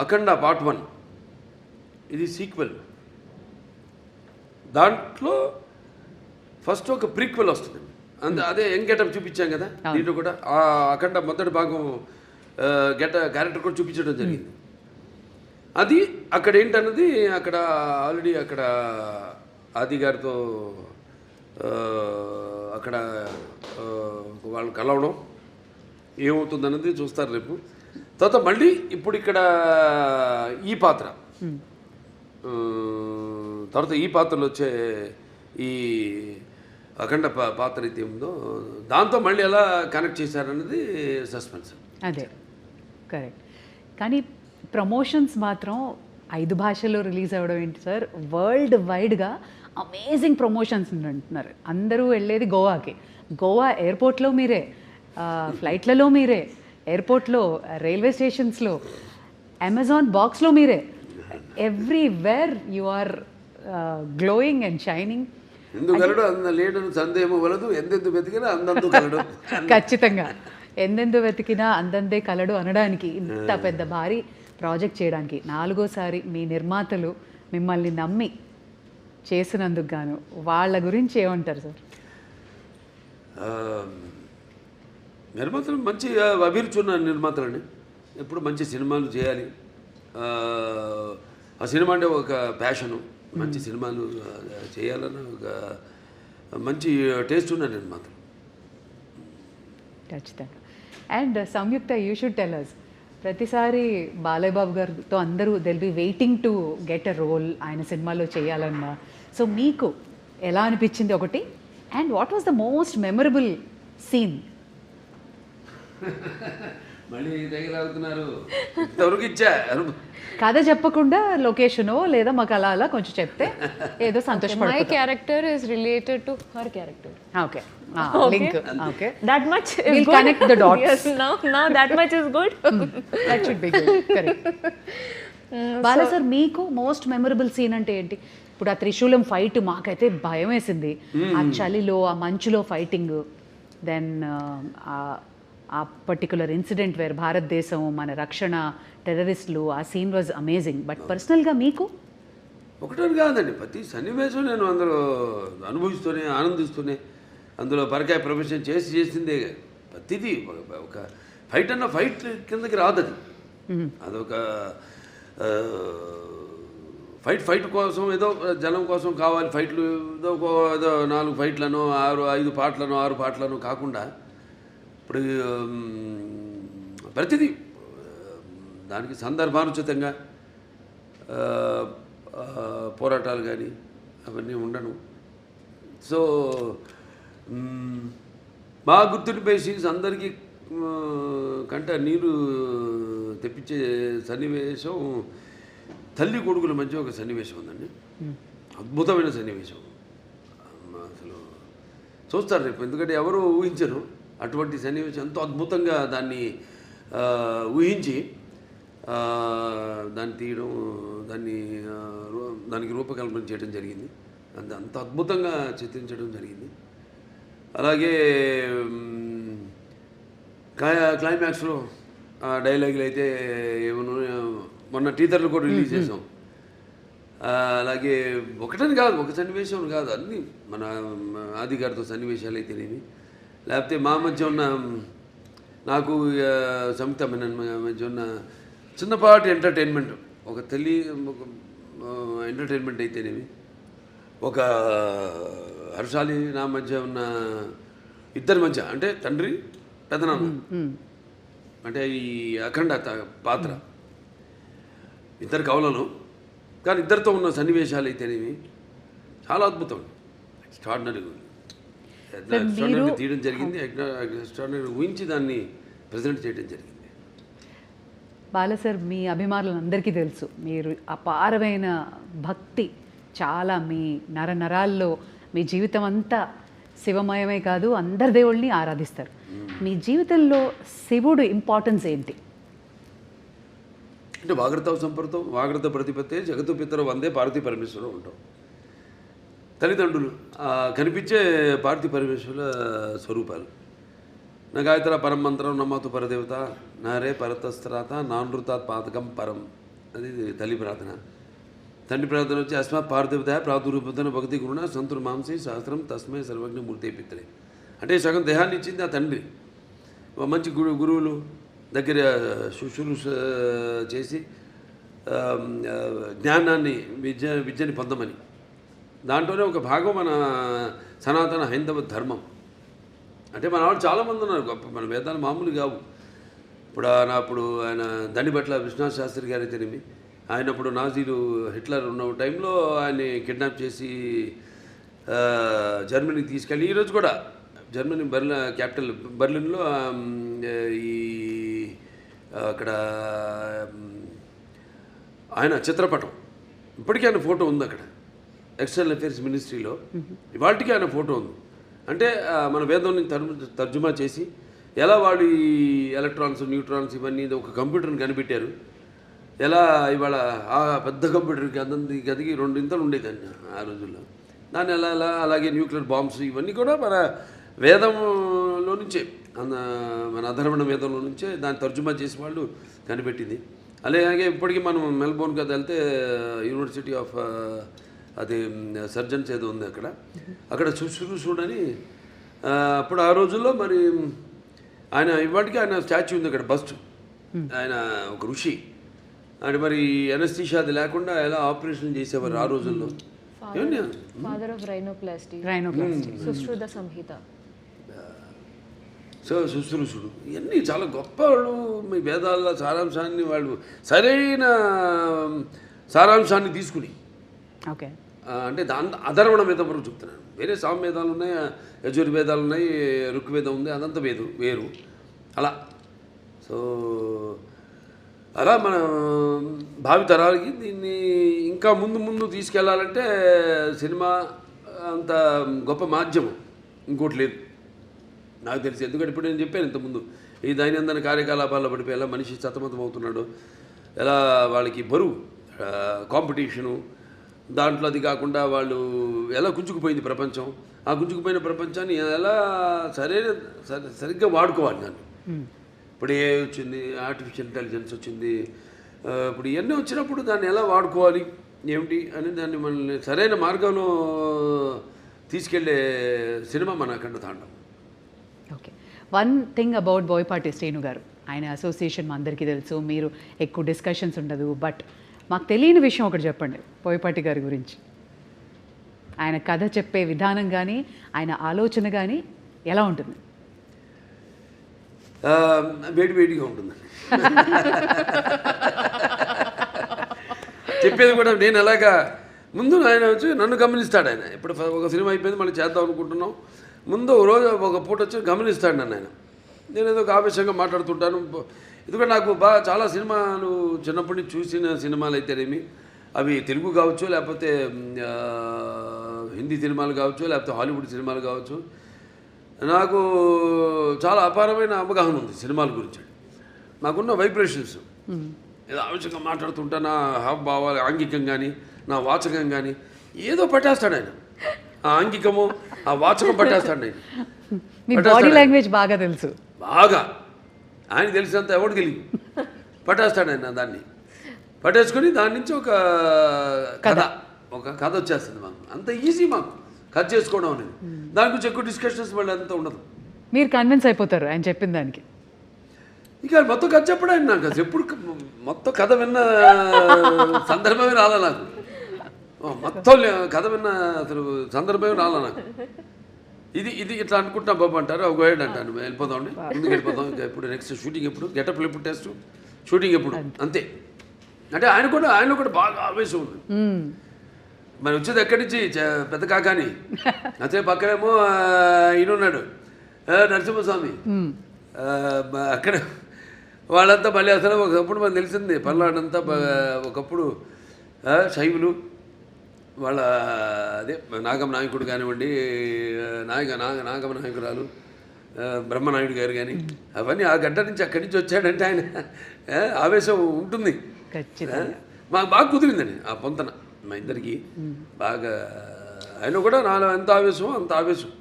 Speaker 2: అఖండ పార్ట్ 1 ఇది సీక్వెల్. దాంట్లో ఫస్ట్ ఒక ప్రీక్వెల్ వస్తుంది, అదే యంగ్ గెటప్ చూపించాం కదా దీంట్లో కూడా. అఖండ మొదటి భాగం క్యారెక్టర్ కూడా చూపించడం జరిగింది. అది అక్కడ ఏంటన్నది అక్కడ ఆల్రెడీ అక్కడ ఆది గారితో అక్కడ వాళ్ళు కలవడం ఏమవుతుందన్నది చూస్తారు రేపు. తర్వాత మళ్ళీ ఇప్పుడు ఇక్కడ ఈ పాత్ర, తర్వాత ఈ పాత్రలో వచ్చే ఈ అఖండ పాత్ర అయితే ఉందో దాంతో మళ్ళీ ఎలా కనెక్ట్ చేశారన్నది సస్పెన్స్.
Speaker 1: అదే కరెక్ట్. కానీ ప్రమోషన్స్ మాత్రం 5 భాషల్లో రిలీజ్ అవ్వడం ఏంటి సార్, వరల్డ్ వైడ్గా అమేజింగ్ ప్రమోషన్స్ అంటున్నారు. అందరూ వెళ్ళేది గోవాకి, గోవా ఎయిర్పోర్ట్లో మీరే, ఫ్లైట్లలో మీరే, ఎయిర్పోర్ట్లో, రైల్వే స్టేషన్స్లో, అమెజాన్ బాక్స్లో మీరే, everywhere you are glowing and shining.
Speaker 2: ఎందుకు కలడు అంద లేడను సందేహము వలదు, ఎందెందు వెతికినా అందందు కలడు.
Speaker 1: ఖచ్చితంగా ఎందెందు వెతికినా అందందే కలడు అనడానికి, ఇంత పెద్ద భారీ ప్రాజెక్ట్ చేయడానికి 4వ సారి మీ నిర్మాతలు మిమ్మల్ని నమ్మి చేసినందుకు గాను వాళ్ళ గురించి ఏమంటారు సార్?
Speaker 2: నిర్మాతలు మంచి అభిరుచి ఉన్న నిర్మాతలండి, ఎప్పుడు మంచి సినిమాలు చేయాలి. ఆ సినిమా అంటే ఒక ప్యాషను, మంచి సినిమాలు చేయాలన్న ఒక మంచి టేస్ట్ ఉన్న నిర్మాతలు.
Speaker 1: ఖచ్చితంగా. And Samyuktha, you should tell us, ప్రతిసారి బాలయ్య బాబు గారితో అందరూ they'll be waiting to get a role ఆయన సినిమాలో చేయాలన్నా. సో మీకు ఎలా అనిపించింది ఒకటి, and what was the most memorable scene?
Speaker 2: మళ్ళీ తగిలాగుతున్నారు, ఇంతవరకు ఇచ్చా
Speaker 1: కథ చెప్పకుండా లొకేషనో లేదా మాకు అలా అలా కొంచెం చెప్తే ఏదో
Speaker 4: My
Speaker 1: సంతోషపడుతుంది.
Speaker 4: character is related to her character.
Speaker 1: Okay, link. Okay,
Speaker 4: That much is
Speaker 1: We'll
Speaker 4: good.
Speaker 1: connect the dots.
Speaker 4: Yes, now that much is good.
Speaker 1: That should be good. Correct. Bala sir, మీకు మోస్ట్ మెమరబుల్ సీన్ అంటే ఏంటి? ఇప్పుడు ఆ త్రిశూలం fight మాకైతే భయం వేసింది, ఆ చలిలో ఆ మంచులో ఫైటింగ్, దెన్ ఆ పర్టికులర్ ఇన్సిడెంట్ వేర్ భారతదేశం మన రక్షణ, టెర్రరిస్టులు, ఆ సీన్ వాజ్ అమేజింగ్. బట్ పర్సనల్గా మీకు?
Speaker 2: ఒకటని కాదండి, ప్రతి సన్నివేశం నేను అందులో అనుభవిస్తూనే ఆనందిస్తూనే అందులో పరకాయ ప్రొఫెషన్ చేసిందే. ప్రతిదీ ఒక ఫైట్ అన్న ఫైట్ కిందకి రాదు అది. అదొక ఫైట్ కోసం ఏదో జనం కోసం కావాలి ఫైట్లు, ఏదో 4 ఫైట్లను 5 పాటలను 6 పాటలను కాకుండా ఇప్పుడు ప్రతిదీ దానికి సందర్భానుచితంగా పోరాటాలు కానీ అవన్నీ ఉండను. సో బాగా గుర్తుండిపోయే సీన్స్, అందరికీ కంట నీరు తెప్పించే సన్నివేశం తల్లి కొడుకుల మధ్య ఒక సన్నివేశం ఉందండి, అద్భుతమైన సన్నివేశం. అసలు చూస్తారు రేపు, ఎందుకంటే ఎవరు ఊహించరు అటువంటి సన్నివేశం. ఎంతో అద్భుతంగా దాన్ని ఊహించి దాన్ని తీయడం, దానికి రూపకల్పన చేయడం జరిగింది. అంత అద్భుతంగా చిత్రించడం జరిగింది. అలాగే క్లైమాక్స్లో డైలాగులు అయితే ఏమన్నా మొన్న టీజర్లు కూడా రిలీజ్ చేసాం. అలాగే ఒకటని కాదు, ఒక సన్నివేశం కాదు, అన్నీ మన ఆది గారితో సన్నివేశాలు అయితేనేవి, లేకపోతే మా మధ్య ఉన్న నాకు సంయుక్త మధ్య ఉన్న చిన్నపాటి ఎంటర్టైన్మెంట్, ఒక ఎంటర్టైన్మెంట్ అయితేనేవి, ఒక హర్షాలి నా మధ్య ఉన్న ఇద్దరి మధ్య, అంటే తండ్రి పెదనాన్న, అంటే ఈ అఖండ పాత్ర ఇద్దరు కవలను, కానీ ఇద్దరితో ఉన్న సన్నివేశాలు అయితేనేవి చాలా అద్భుతం, ఎక్స్ట్రాడినరీ తీయడం జరిగింది. ఎక్స్ట్రాడినరీ ఊహించి దాన్ని ప్రజెంట్ చేయడం జరిగింది.
Speaker 1: బాలా సార్, మీ అభిమానులందరికీ తెలుసు మీరు అపారమైన భక్తి, చాలా మీ నరాల్లో మీ జీవితం అంతా శివమయమే కాదు, అందరి దేవుళ్ళని ఆరాధిస్తారు. మీ జీవితంలో శివుడు ఇంపార్టెన్స్ ఏంటి?
Speaker 2: అంటే వాగ్రత సంపర్తం, వాగ్రత ప్రతిపత్తే జగత్తు పితరు వందే పార్వతీ పరమేశ్వరం ఉంటాం. తల్లిదండ్రులు కనిపించే పార్వతీ పరమేశ్వరుల స్వరూపాలు. నా గాయత్ర పరం మంత్రం నమ్మతు పరదేవత నారే పరతస్త్రాత నానృతాత్ పాతకం పరం, అది తల్లి ప్రార్థన. తండ్రి ప్రార్థన వచ్చి అస్మాత్ పార్థివత ప్రాదురూపతన భక్తి గురుణ సంతుర్ మాంసి శాస్త్రం తస్మై సర్వజ్ఞ మూర్తి పిత్తలే. అంటే సగం దేహాన్ని ఇచ్చింది ఆ తండ్రి. మంచి గురువులు దగ్గర శుశ్రూష చేసి జ్ఞానాన్ని విద్యని పొందమని. దాంట్లోనే ఒక భాగం మన సనాతన హైందవ ధర్మం. అంటే మన వాళ్ళు చాలామంది ఉన్నారు గొప్ప, మన వేదాలు మామూలు కావు. అప్పుడు ఆయన దండిబట్ల విశ్వనాథ్ శాస్త్రి గారు అయితేనేమి, ఆయనప్పుడు నాజీలు హిట్లర్ ఉన్న టైంలో ఆయన్ని కిడ్నాప్ చేసి జర్మనీకి తీసుకెళ్ళి, ఈరోజు కూడా జర్మనీ క్యాపిటల్ బర్లిన్లో ఈ అక్కడ ఆయన చిత్రపటం ఇప్పటికీ ఆయన ఫోటో ఉంది అక్కడ ఎక్స్టర్నల్ అఫేర్స్ మినిస్ట్రీలో. ఇవాళకి ఆయన ఫోటో ఉంది. అంటే మన వేదాన్ని తర్జుమా చేసి ఎలా వాళ్ళు ఈ ఎలక్ట్రాన్స్ న్యూట్రాన్స్ ఇవన్నీ ఒక కంప్యూటర్ని కనిపెట్టారు, ఎలా ఇవాళ ఆ పెద్ద కంప్యూటర్కి అందంది గదికి 2 ఇంతలు ఉండేదాన్ని ఆ రోజుల్లో. దాన్ని ఎలా అలాగే న్యూక్లియర్ బాంబ్స్ ఇవన్నీ కూడా మన వేదంలో నుంచే, మన అధర్వణ వేదంలో నుంచే దాన్ని తర్జుమా చేసి వాళ్ళు కనిపెట్టింది. అలాగే ఇప్పటికీ మనం మెల్బోర్న్ కదా వెళ్తే యూనివర్సిటీ ఆఫ్ అది సర్జన్స్ ఏదో ఉంది అక్కడ శుశ్రూషుడని అప్పుడు ఆ రోజుల్లో మరి ఆయన ఇవాటికి ఆయన స్టాచ్యూ ఉంది అక్కడ, బస్ట్. ఆయన ఒక ఋషి. అంటే మరి ఎనస్థీషియా అది లేకుండా ఎలా ఆపరేషన్ చేసేవారు ఆ రోజుల్లో.
Speaker 4: Father of rhinoplasty, Sushruta Samhita.
Speaker 2: So శుశ్రూషుడు ఇవన్నీ చాలా గొప్ప వాళ్ళు. మీ వేదాల సారాంశాన్ని వాళ్ళు సరైన సారాంశాన్ని తీసుకుని,
Speaker 1: ఓకే,
Speaker 2: అంటే అధర్వణ వేదం వరకు చెప్తున్నాను. వేరే సామవేదాలు ఉన్నాయి, యజుర్వేదాలు ఉన్నాయి, ఋగ్వేదం ఉంది, అదంతా వేరు అలా. సో అలా మన భావి తరాలకి దీన్ని ఇంకా ముందు తీసుకెళ్లాలంటే సినిమా అంత గొప్ప మాధ్యమం ఇంకోటి లేదు నాకు తెలిసి. ఎందుకంటే ఇప్పుడు నేను చెప్పాను ఇంతకుముందు, ఈ దైనందిన కార్యకలాపాల్లో పడిపోయి ఎలా మనిషి సతమతం అవుతున్నాడు, ఎలా వాళ్ళకి బరువు కాంపిటీషను, దాంట్లో అది కాకుండా వాళ్ళు ఎలా గుంజుకుపోయింది ప్రపంచం. ఆ గుంజుకుపోయిన ప్రపంచాన్ని ఎలా సరిగ్గా వాడుకోవాలి దాన్ని. ఇప్పుడు ఏ వచ్చింది, ఆర్టిఫిషియల్ ఇంటెలిజెన్స్ వచ్చింది, ఇప్పుడు ఇవన్నీ వచ్చినప్పుడు దాన్ని ఎలా వాడుకోవాలి ఏమిటి అని దాన్ని మనల్ని సరైన మార్గంలో తీసుకెళ్లే సినిమా మన అఖండ తాండవం.
Speaker 1: Okay, one thing about Boyapati Srinu గారు, ఆయన అసోసియేషన్ మా అందరికీ తెలుసు, మీరు ఎక్కువ డిస్కషన్స్ ఉండదు, బట్ మాకు తెలియని విషయం ఒకటి చెప్పండి బోయపాటి గారి గురించి. ఆయన కథ చెప్పే విధానం కానీ ఆయన ఆలోచన కానీ ఎలా ఉంటుంది?
Speaker 2: వేడిగా ఉంటుందండి. చెప్పేది కూడా నేను ఎలాగా ముందు ఆయన వచ్చి నన్ను గమనిస్తాడు. ఆయన ఇప్పుడు ఒక సినిమా అయిపోయింది మళ్ళీ చేద్దాం అనుకుంటున్నాం, ముందు రోజు ఒక పూట వచ్చి గమనిస్తాడు నన్ను ఆయన. నేను ఏదో ఒక ఆవేశంగా మాట్లాడుతుంటాను. ఎందుకంటే నాకు చాలా సినిమాలు చిన్నప్పటి నుంచి చూసిన సినిమాలు అయితేనేమి, అవి తెలుగు కావచ్చు, లేకపోతే హిందీ సినిమాలు కావచ్చు, లేకపోతే హాలీవుడ్ సినిమాలు కావచ్చు, నాకు చాలా అపారమైన అవగాహన ఉంది సినిమాల గురించి. నాకున్న వైబ్రేషన్స్ ఏదో ఆవేశంగా మాట్లాడుతుంటా, నా హావభావాలు ఆంగికం కానీ నా వాచకం కానీ ఏదో పట్టేస్తాడు ఆయన. ఆ ఆంగికము ఆ వాచకం పట్టేస్తాడు ఆయన.
Speaker 1: మీ బాడీ లాంగ్వేజ్ బాగా తెలుసు,
Speaker 2: బాగా ఆయన తెలిసినంత ఎవరికి తెలియదు. పట్టేస్తాడు ఆయన దాన్ని, పట్టేసుకొని దాని నుంచి ఒక కథ వచ్చేస్తుంది మాకు. అంత ఈజీ మాకు కథ చేసుకోవడం అనేది. దాని గురించి ఎక్కువ డిస్కషన్స్ మళ్ళీ అంతా ఉండదు.
Speaker 1: మీరు కన్విన్స్ అయిపోతారు ఆయన చెప్పిన దానికి.
Speaker 2: ఇక మొత్తం కథ చెప్పడం ఆయన నాకు అసలు ఎప్పుడు మొత్తం కథ విన్న సందర్భమే రాలా నాకు. మొత్తం కథ విన్న అసలు సందర్భమే రాలా నాకు. ఇది ఇట్లా అనుకుంటున్నా బాబు అంటారు, ఒక వేడు అంటాను, వెళ్ళిపోతామండి ముందుకు వెళ్ళిపోతాం. ఇంకా ఎప్పుడు నెక్స్ట్ షూటింగ్ ఎప్పుడు, గెటప్లు ఎప్పుడు, టెస్ట్ షూటింగ్ ఎప్పుడు, అంతే. అంటే ఆయనలో కూడా బాగా ఆవేశం ఉంది. మరి వచ్చేది ఎక్కడి నుంచి, పెద్ద కాకాని. అదే పక్కనేమో ఈయనున్నాడు నరసింహస్వామి. అక్కడ వాళ్ళంతా మళ్ళీ అసలు ఒకప్పుడు మనకు తెలిసింది పల్నాడంతా ఒకప్పుడు శైవులు. వాళ్ళ అదే నాగమ నాయకుడు కానివ్వండి, నాగమ నాయకురాలు బ్రహ్మనాయుడు గారు కానీ, అవన్నీ ఆ గడ్డ నుంచి అక్కడి నుంచి వచ్చాడంటే ఆయన ఆవేశం ఉంటుంది. మాకు బాగా కుదిరిందండి ఆ పొంతన మా ఇద్దరికి బాగా. ఆయన కూడా నాలో ఎంత ఆవేశమో అంత ఆవేశం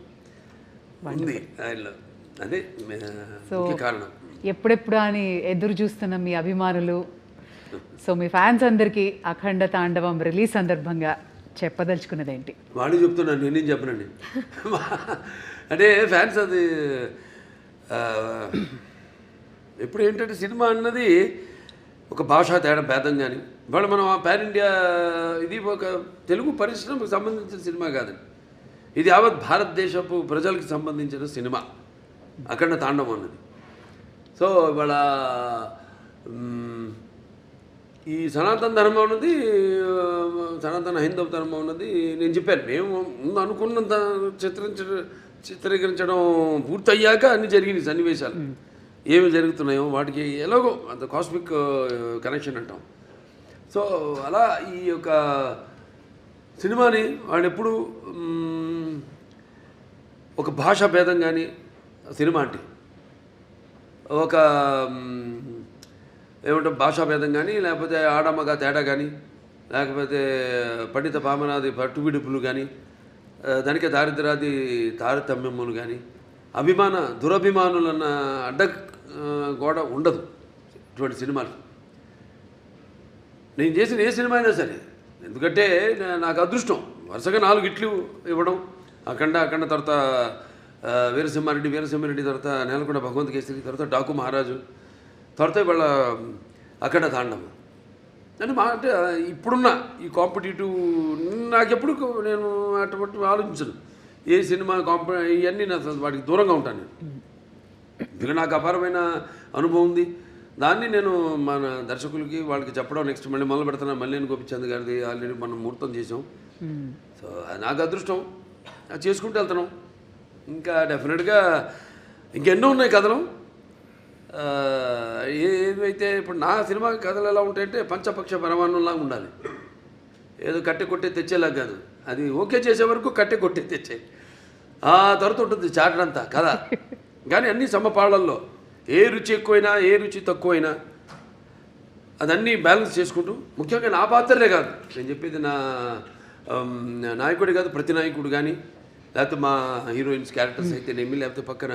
Speaker 2: ఉంది ఆయనలో. అదే ముఖ్య కారణం.
Speaker 1: ఎప్పుడెప్పుడు అని ఎదురు చూస్తున్న మీ అభిమానులు సో మీ ఫ్యాన్స్ అందరికీ అఖండ తాండవం రిలీజ్ సందర్భంగా చెప్పదలుచుకున్నది ఏంటి?
Speaker 2: వాళ్ళు చెప్తున్నాను, నేనేం చెప్పనండి. అంటే ఫ్యాన్స్ అది ఎప్పుడు ఏంటంటే సినిమా అన్నది ఒక భాషా తేడా భేదం కానీ ఇవాళ మనం ఆ పాన్ ఇండియా ఇది ఒక తెలుగు పరిశ్రమకు సంబంధించిన సినిమా కాదండి, ఇది యావత్ భారతదేశపు ప్రజలకు సంబంధించిన సినిమా అఖండ తాండవం అన్నది. సో ఇవాళ ఈ సనాతన ధర్మం ఉన్నది, సనాతన హైందవ ధర్మం ఉన్నది. నేను చెప్పాను, మేము ముందు అనుకున్నంత చిత్రీకరించడం పూర్తయ్యాక అన్ని జరిగినాయి సన్నివేశాలు, ఏమి జరుగుతున్నాయో వాటికి ఎలాగో అంత కాస్మిక్ కనెక్షన్ అంటాం. సో అలా ఈ యొక్క సినిమాని వాళ్ళు ఎప్పుడు ఒక భాషా భేదం కానీ సినిమా అంటే ఒక ఏమంటాం భాషా భేదం కానీ లేకపోతే ఆడమ్మగా తేడా కానీ లేకపోతే పండిత పామనాది పట్టువిడుపులు కానీ దానికే దారిద్రాది తారతమ్యములు కానీ దురభిమానులన్న అడ్డ గోడ ఉండదు ఇటువంటి సినిమాలు. నేను చేసిన ఏ సినిమా అయినా సరే, ఎందుకంటే నాకు అదృష్టం వరుసగా 4 హిట్లు ఇవ్వడం, అఖండ తర్వాత వీరసింహారెడ్డి తర్వాత నేలకొండ భగవంత్ కేసరి, తర్వాత డాకు మహారాజు, తర్వాత ఇవాళ అఖండ తాండవం. అంటే ఇప్పుడున్న ఈ కాంపిటేటివ్ నాకెప్పుడు నేను అటువంటి ఆలోచించను. ఏ సినిమా ఇవన్నీ నా వాటికి దూరంగా ఉంటాను నేను. ఎందుకంటే నాకు అపారమైన అనుభవం ఉంది, దాన్ని నేను మన దర్శకులకి వాళ్ళకి చెప్పడం. నెక్స్ట్ మళ్ళీ మొదలు పెడుతున్నా మల్లేని గోపిచంద్ గారిది ఆల్రెడీ మనం ముహూర్తం చేసాం. సో నాకు అదృష్టం, అది చేసుకుంటూ వెళ్తున్నాం. ఇంకా డెఫినెట్గా ఇంకెన్నో ఉన్నాయి కథలు. ఏదైతే ఇప్పుడు నా సినిమా కథలు ఎలా ఉంటాయంటే పంచపక్ష పరమాన్నంలాగా ఉండాలి, ఏదో కట్టె కొట్టే తెచ్చేలా కాదు. అది ఓకే చేసే వరకు కట్టె కొట్టే తెచ్చే ఆ తర్వాత ఉంటుంది చాటంతా కథ. కానీ అన్ని సమపాళ్ళల్లో ఏ రుచి ఎక్కువైనా ఏ రుచి తక్కువైనా అదన్నీ బ్యాలెన్స్ చేసుకుంటూ, ముఖ్యంగా నా పాత్రలే కాదు నేను చెప్పేది, నా నాయకుడే కాదు ప్రతి నాయకుడు కానీ లేకపోతే మా హీరోయిన్స్ క్యారెక్టర్స్ అయితేనేమి లేకపోతే పక్కన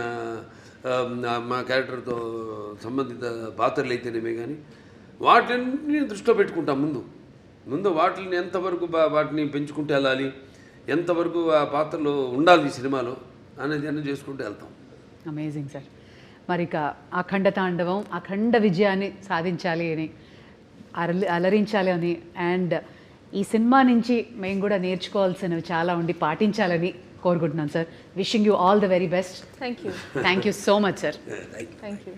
Speaker 2: మా క్యారెక్టర్తో సంబంధిత పాత్రలు అయితేనేమే కానీ వాటిని దృష్టిలో పెట్టుకుంటాం. ముందు వాటిని ఎంతవరకు వాటిని పెంచుకుంటూ వెళ్ళాలి, ఎంతవరకు ఆ పాత్రలు ఉండాలి ఈ సినిమాలో అనేది అన్నీ చేసుకుంటూ వెళ్తాం.
Speaker 1: Amazing sir. మరి ఇక అఖండ తాండవం అఖండ విజయాన్ని సాధించాలి అని, అలరించాలి అని, అండ్ ఈ సినిమా నుంచి మేము కూడా నేర్చుకోవాల్సినవి చాలా ఉండి పాటించాలని కోరుకుంటున్నాను sir. Wishing you all the very best.
Speaker 4: Thank you.
Speaker 1: Thank you so much sir.
Speaker 4: Thank you.